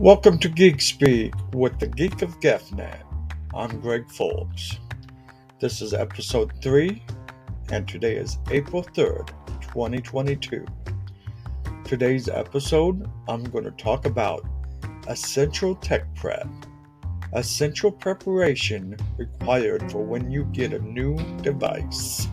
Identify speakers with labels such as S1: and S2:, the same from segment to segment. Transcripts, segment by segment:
S1: Welcome to GeeKSpeeK with the Geek of GEFNET. I'm Fultz. This is episode 3, and today is April 3rd, 2022. Today's episode, I'm going to talk about essential tech prep. Essential preparation required for when you get a new device.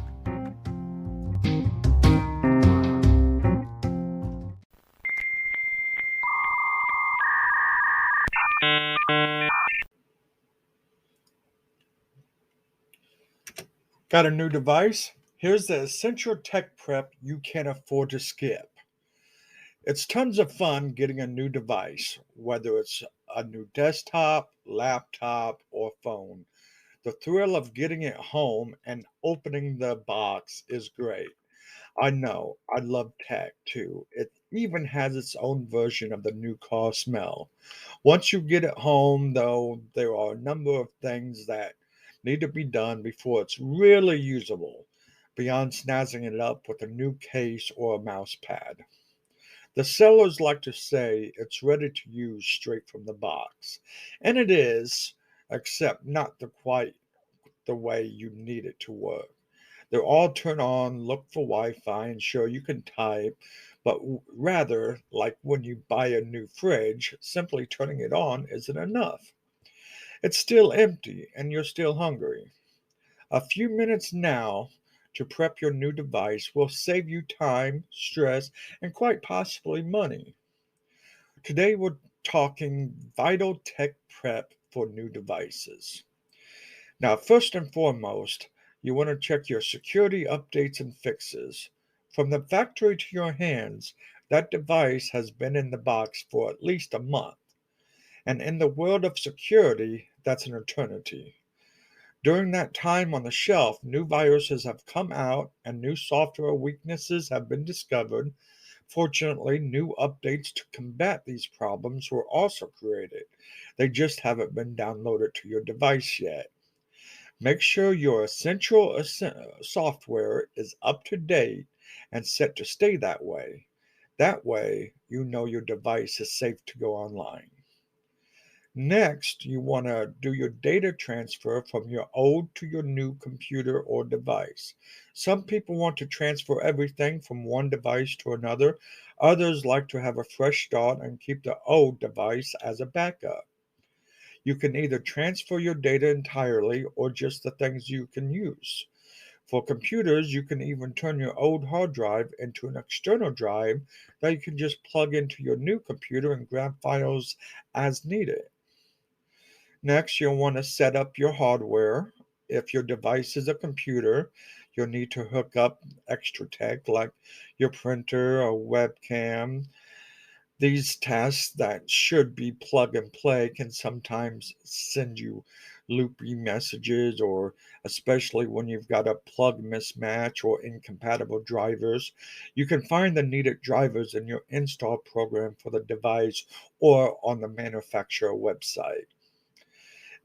S1: Got a new device? Here's the essential tech prep you can't afford to skip. It's tons of fun getting a new device, whether it's a new desktop, laptop, or phone. The thrill of getting it home and opening the box is great. I know, I love tech too. It even has its own version of the new car smell. Once you get it home, though, there are a number of things that need to be done before it's really usable, beyond snazzing it up with a new case or a mouse pad. The sellers like to say it's ready to use straight from the box, and it is, except not quite the way you need it to work. They're all turn on, look for Wi Fi, and sure you can type, but rather, like when you buy a new fridge, simply turning it on isn't enough. It's still empty, and you're still hungry. A few minutes now to prep your new device will save you time, stress, and quite possibly money. Today we're talking vital tech prep for new devices. Now, first and foremost, you want to check your security updates and fixes. From the factory to your hands, that device has been in the box for at least a month. And in the world of security, that's an eternity. During that time on the shelf, new viruses have come out and new software weaknesses have been discovered. Fortunately, new updates to combat these problems were also created. They just haven't been downloaded to your device yet. Make sure your essential software is up to date and set to stay that way. That way, you know your device is safe to go online. Next, you want to do your data transfer from your old to your new computer or device. Some people want to transfer everything from one device to another. Others like to have a fresh start and keep the old device as a backup. You can either transfer your data entirely or just the things you can use. For computers, you can even turn your old hard drive into an external drive that you can just plug into your new computer and grab files as needed. Next, you'll want to set up your hardware. If your device is a computer, you'll need to hook up extra tech like your printer or webcam. These tasks that should be plug and play can sometimes send you loopy messages, or especially when you've got a plug mismatch or incompatible drivers. You can find the needed drivers in your install program for the device or on the manufacturer website.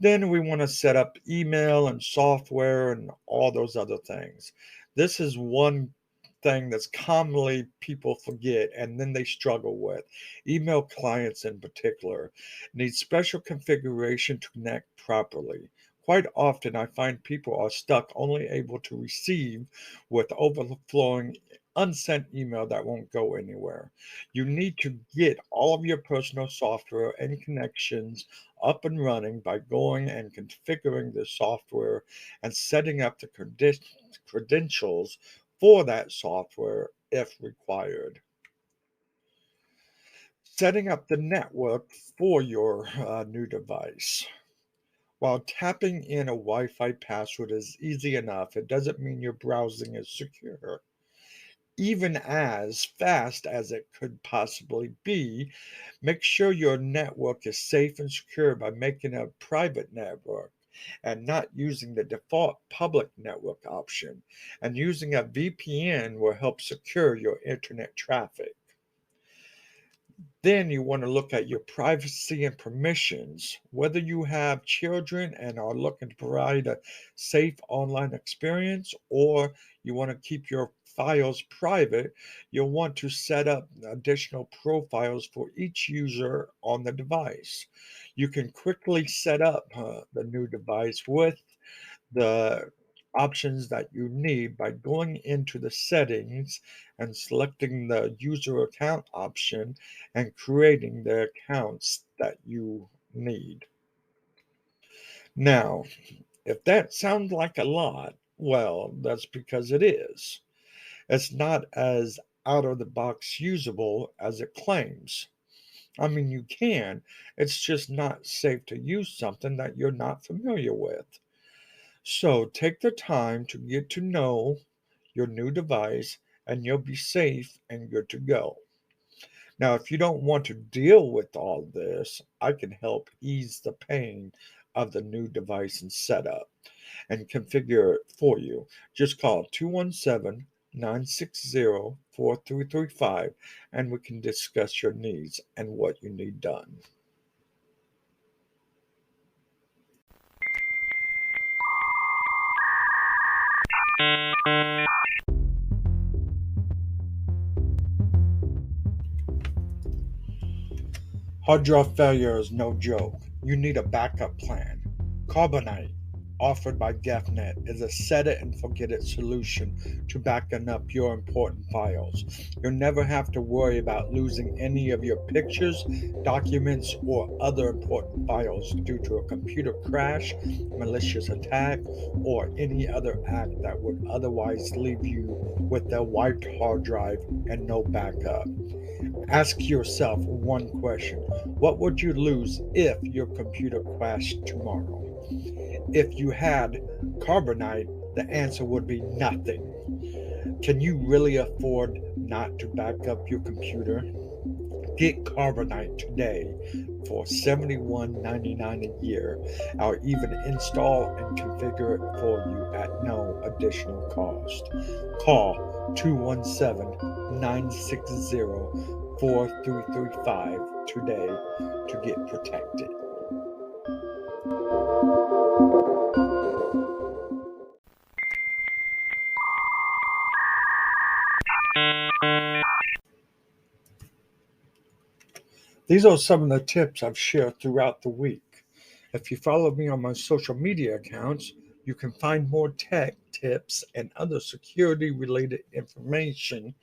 S1: Then we want to set up email and software and all those other things. This is one thing that's commonly people forget and then they struggle with. Email clients in particular need special configuration to connect properly. Quite often, I find people are stuck only able to receive with overflowing unsent email that won't go anywhere. You need to get all of your personal software and connections up and running by going and configuring the software and setting up the credentials for that software if required. Setting up the network for your new device. While tapping in a Wi Fi password is easy enough, it doesn't mean your browsing is secure. Even as fast as it could possibly be, make sure your network is safe and secure by making a private network and not using the default public network option. And using a VPN will help secure your internet traffic. Then you want to look at your privacy and permissions. Whether you have children and are looking to provide a safe online experience, or you want to keep your files private, you'll want to set up additional profiles for each user on the device. You can quickly set up the new device with the options that you need by going into the settings and selecting the user account option and creating the accounts that you need. Now, if that sounds like a lot, well, that's because it is. It's not as out of the box usable as it claims. I mean, you can, it's just not safe to use something that you're not familiar with. So take the time to get to know your new device and you'll be safe and good to go. Now, if you don't want to deal with all this, I can help ease the pain of the new device and setup and configure it for you. Just call 217 960 4335 and we can discuss your needs and what you need done. Hard drive failure is no joke. You need a backup plan. Carbonite, offered by GEFNET, is a set it and forget it solution to backing up your important files. You'll never have to worry about losing any of your pictures, documents, or other important files due to a computer crash, malicious attack, or any other act that would otherwise leave you with a wiped hard drive and no backup. Ask yourself one question: what would you lose if your computer crashed tomorrow? If you had Carbonite, the answer would be nothing. Can you really afford not to back up your computer? Get Carbonite today for $71.99 a year. I'll even install and configure it for you at no additional cost. Call 217 960 4335 today to get protected. These are some of the tips I've shared throughout the week. If you follow me on my social media accounts, you can find more tech tips and other security related information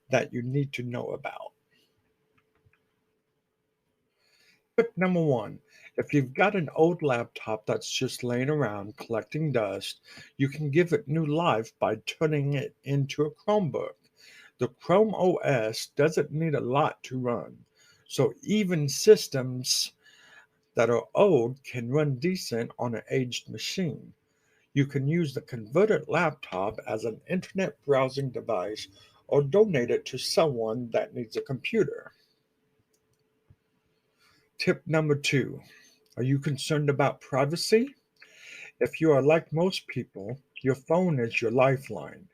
S1: that you need to know about. Tip number one: if you've got an old laptop that's just laying around collecting dust, you can give it new life by turning it into a Chromebook. The Chrome OS doesn't need a lot to run, so even systems that are old can run decent on an aged machine. You can use the converted laptop as an internet browsing device or donate it to someone that needs a computer. Tip number two: are you concerned about privacy? If you are like most people, your phone is your lifeline.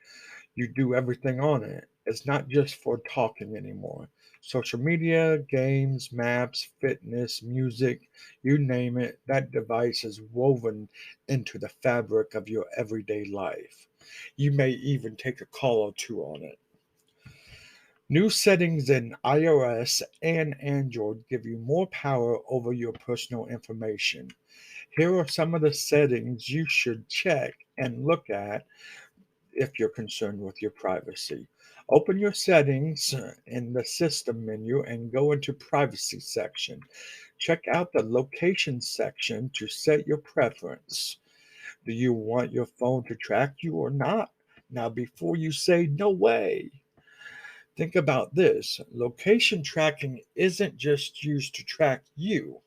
S1: You do everything on it. It's not just for talking anymore. Social media, games, maps, fitness, music, you name it, that device is woven into the fabric of your everyday life. You may even take a call or two on it. New settings in iOS and Android give you more power over your personal information. Here are some of the settings you should check and look at if you're concerned with your privacy. Open your settings in the system menu and go into privacy section. Check out the location section to set your preference. Do you want your phone to track you or not? Now, before you say no way, think about this. Location tracking isn't just used to track you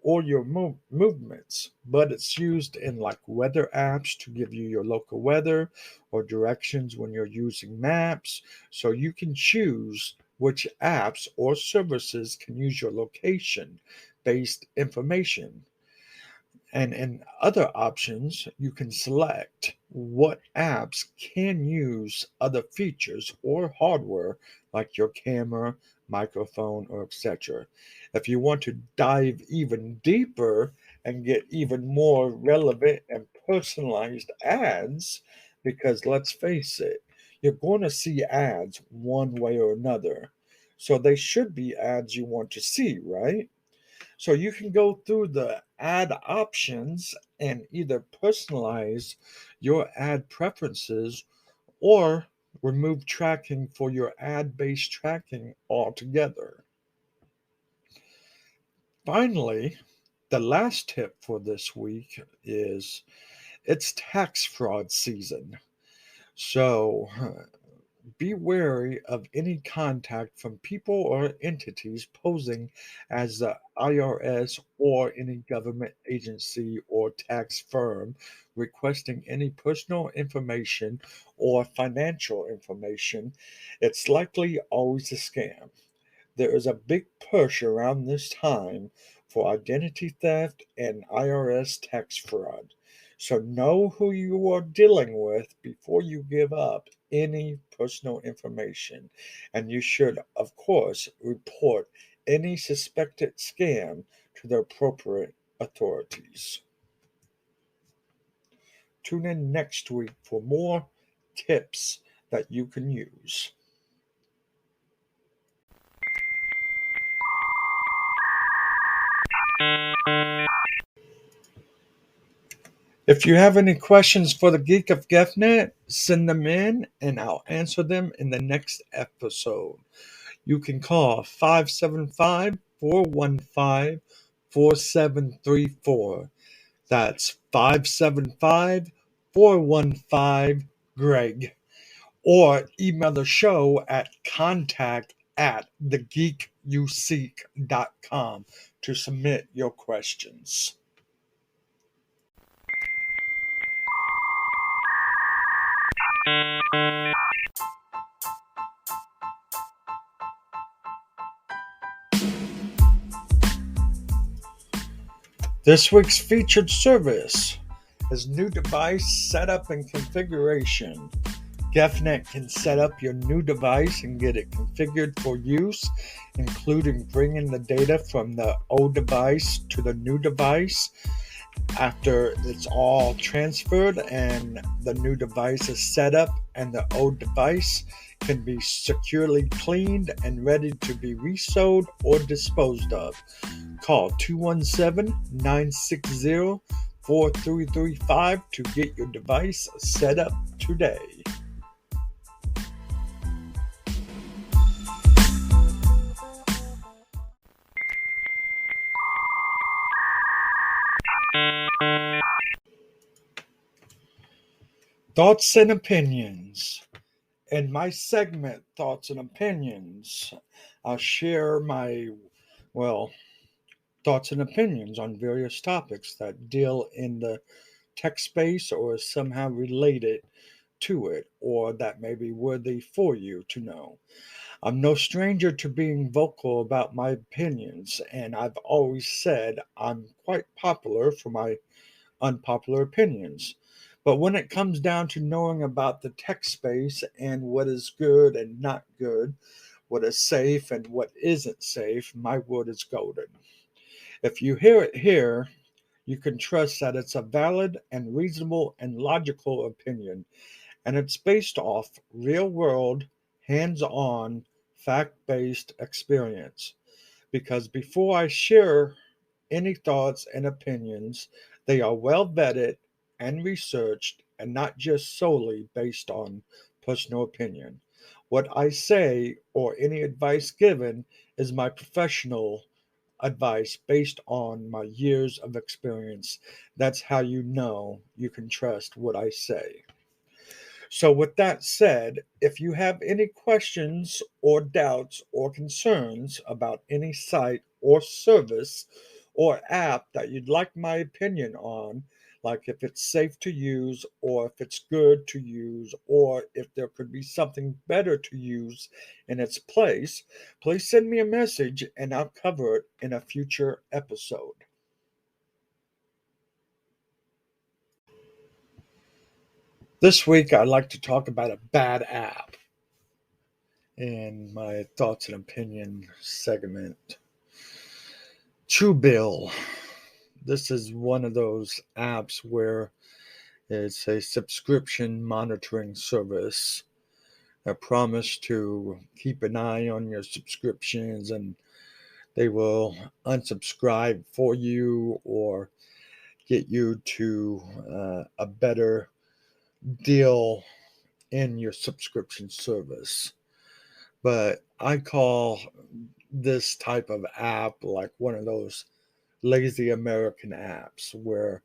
S1: or your movements, but it's used in like weather apps to give you your local weather or directions when you're using maps. So you can choose which apps or services can use your location based information. And in other options, you can select what apps can use other features or hardware like your camera, microphone, or etc. If you want to dive even deeper and get even more relevant and personalized ads, because let's face it, you're going to see ads one way or another. So they should be ads you want to see, right? So you can go through the ad options and either personalize your ad preferences or remove tracking for your ad based tracking altogether. Finally, the last tip for this week is it's tax fraud season. So be wary of any contact from people or entities posing as the IRS or any government agency or tax firm requesting any personal information or financial information. It's likely always a scam. There is a big push around this time for identity theft and IRS tax fraud. So know who you are dealing with before you give up any personal information. And you should, of course, report any suspected scam to the appropriate authorities. Tune in next week for more tips that you can use. If you have any questions for the Geek of GEFNET, send them in and I'll answer them in the next episode. You can call 575-415-4734. That's 575-415-GREG. Or email the show at contact@thegeekuseek.com to submit your questions. This week's featured service is new device setup and configuration. GEFNET can set up your new device and get it configured for use, including bringing the data from the old device to the new device after it's all transferred and the new device is set up, and the old device can be securely cleaned and ready to be resold or disposed of. Call 217-960-4335 to get your device set up today. Thoughts and opinions. In my segment, Thoughts and Opinions, I'll share my, thoughts and opinions on various topics that deal in the tech space or is somehow related to it or that may be worthy for you to know. I'm no stranger to being vocal about my opinions, and I've always said I'm quite popular for my unpopular opinions. But when it comes down to knowing about the tech space and what is good and not good, what is safe and what isn't safe, my word is golden. If you hear it here, you can trust that it's a valid and reasonable and logical opinion, and it's based off real world, hands on, fact based experience. Because before I share any thoughts and opinions, they are well vetted and researched and not just solely based on personal opinion. What I say or any advice given is my professional advice based on my years of experience. That's how you know you can trust what I say. So, with that said, if you have any questions or doubts or concerns about any site or service or app that you'd like my opinion on, like if it's safe to use or if it's good to use or if there could be something better to use in its place, please send me a message and I'll cover it in a future episode. This week, I'd like to talk about a bad app in my thoughts and opinion segment. Truebill. This is one of those apps where it's a subscription monitoring service promise to keep an eye on your subscriptions, and they will unsubscribe for you or get you to a better deal in your subscription service. But I call this type of app like one of those lazy American apps where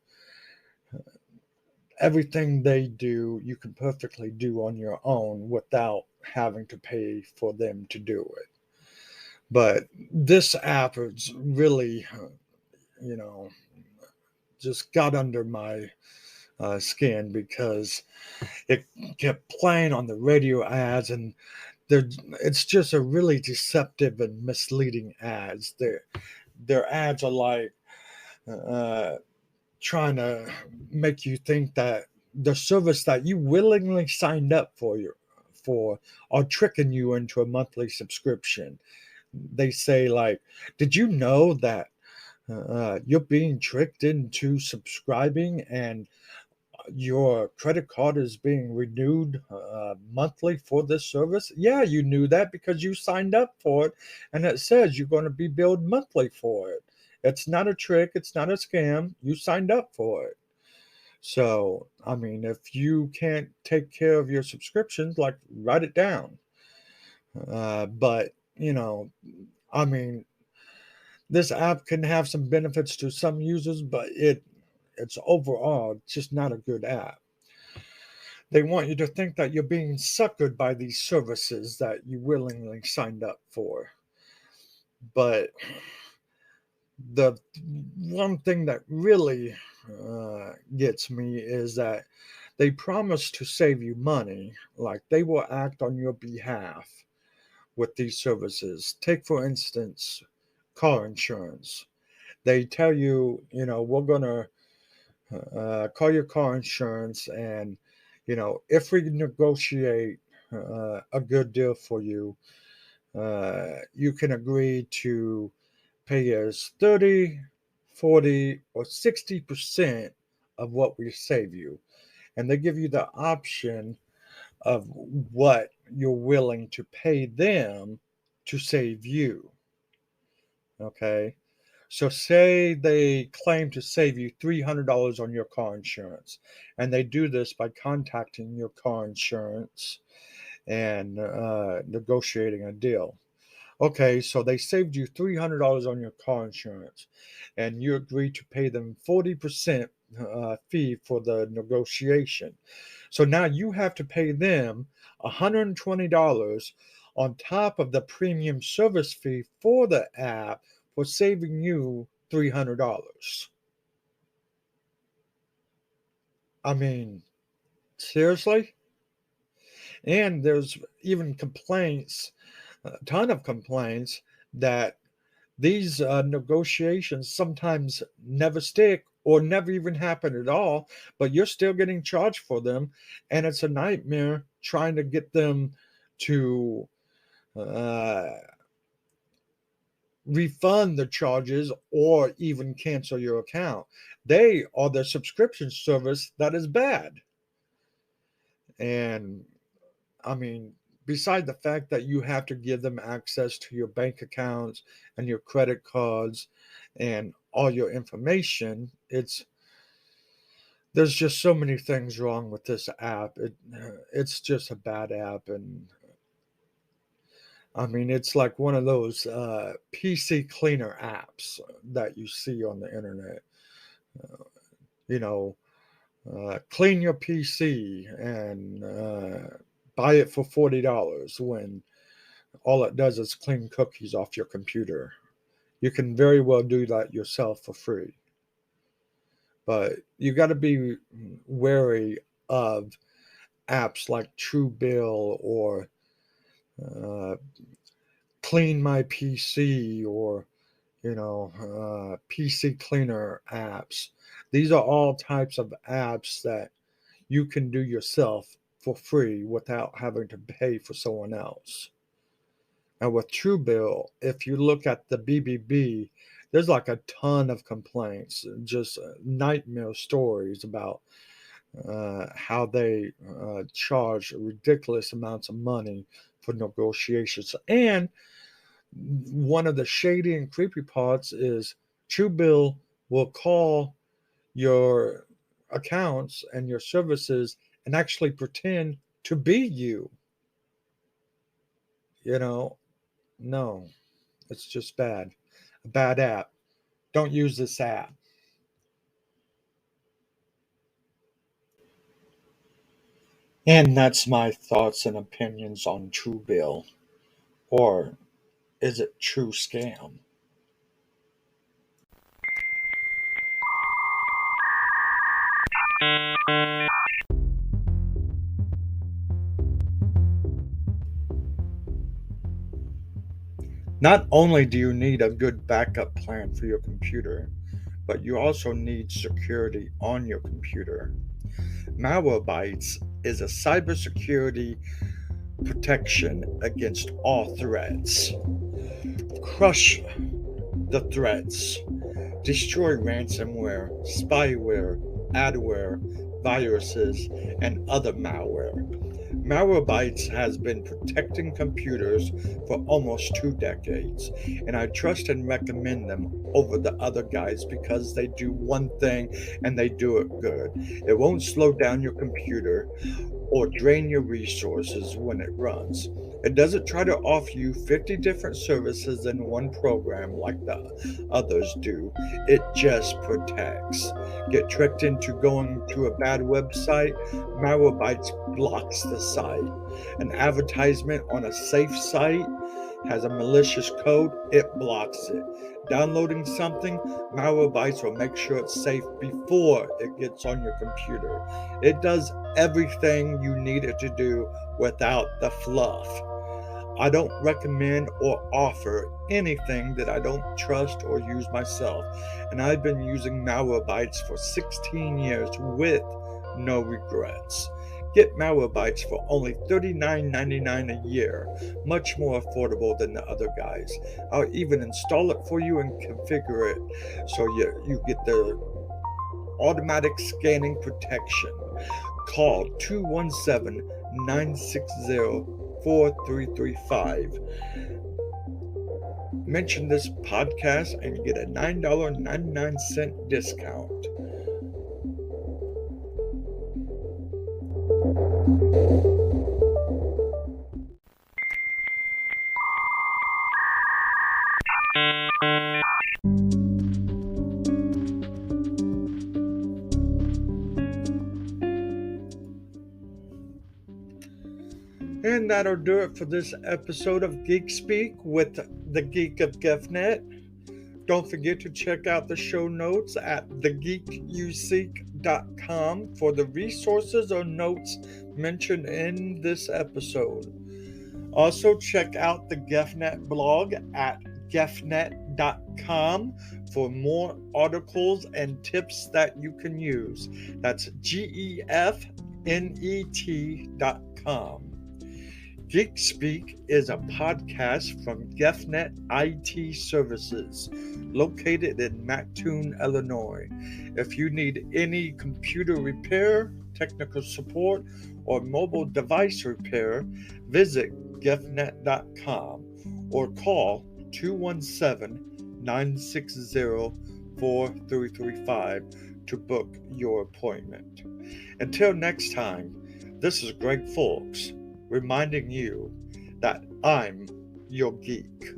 S1: everything they do you can perfectly do on your own without having to pay for them to do it. But this app is really, you know, just got under my skin because it kept playing on the radio ads, and it's just a really deceptive and misleading ads. Their ads are like uh, trying to make you think that the service that you willingly signed up for are tricking you into a monthly subscription. They say like, "Did you know that you're being tricked into subscribing, and your credit card is being renewed monthly for this service?" Yeah, you knew that because you signed up for it, and it says you're going to be billed monthly for it. It's not a trick, it's not a scam. You signed up for it. So, I mean, if you can't take care of your subscriptions, like, write it down. But, I mean, this app can have some benefits to some users, but it's overall just not a good app. They want you to think that you're being suckered by these services that you willingly signed up for. But the one thing that really gets me is that they promise to save you money, like they will act on your behalf with these services. Take, for instance, car insurance. They tell you, we're going to call your car insurance, and if we negotiate a good deal for you, you can agree to pay us 30, 40, or 60% of what we save you. And they give you the option of what you're willing to pay them to save you. Okay. So, say they claim to save you $300 on your car insurance, and they do this by contacting your car insurance and negotiating a deal. Okay, so they saved you $300 on your car insurance, and you agreed to pay them 40% fee for the negotiation. So now you have to pay them $120 on top of the premium service fee for the app for saving you $300. I mean, seriously? And there's even complaints, a ton of complaints, that these negotiations sometimes never stick or never even happen at all, but you're still getting charged for them. And it's a nightmare trying to get them to uh, refund the charges or even cancel your account. They are the subscription service that is bad. And I mean, beside the fact that you have to give them access to your bank accounts and your credit cards and all your information, there's just so many things wrong with this app. It's just a bad app, and I mean, it's like one of those PC cleaner apps that you see on the internet. Uh, you know, clean your PC and buy it for $40 when all it does is clean cookies off your computer. You can very well do that yourself for free. But you got to be wary of apps like Truebill or uh, Clean My PC or, PC Cleaner apps. These are all types of apps that you can do yourself for free without having to pay for someone else. And with Truebill, if you look at the BBB, there's like a ton of complaints, just nightmare stories about how they charge ridiculous amounts of money for negotiations. And one of the shady and creepy parts is Truebill will call your accounts and your services and actually pretend to be you. You know, no, it's just bad. A bad app. Don't use this app. And that's my thoughts and opinions on Truebill. Or is it true scam? Not only do you need a good backup plan for your computer, but you also need security on your computer. Malwarebytes is a cybersecurity protection against all threats. Crush the threats. Destroy ransomware, spyware, adware, viruses, and other malware. Malwarebytes has been protecting computers for almost 2 decades, and I trust and recommend them over the other guys because they do one thing and they do it good. It won't slow down your computer or drain your resources when it runs. It doesn't try to offer you 50 different services in one program like the others do. It just protects. Get tricked into going to a bad website, Malwarebytes blocks the site. An advertisement on a safe site has a malicious code, it blocks it. Downloading something, Malwarebytes will make sure it's safe before it gets on your computer. It does everything you need it to do without the fluff. I don't recommend or offer anything that I don't trust or use myself, and I've been using Malwarebytes for 16 years with no regrets. Get Malwarebytes for only $39.99 a year, much more affordable than the other guys. I'll even install it for you and configure it so you get the automatic scanning protection. Call 217 960 4335. Mention this podcast and get a $9.99 discount. And that'll do it for this episode of GeeKSpeeK with the Geek of GEFNET. Don't forget to check out the show notes at thegeekuseek.com for the resources or notes mentioned in this episode. Also, check out the GEFNET blog at gefnet.com for more articles and tips that you can use. That's GEFNET.com. GeeKSpeeK is a podcast from GEFNET IT Services, located in Mattoon, Illinois. If you need any computer repair, technical support, or mobile device repair, visit gefnet.com or call 217-960-4335 to book your appointment. Until next time, this is Greg Fultz, reminding you that I'm your geek.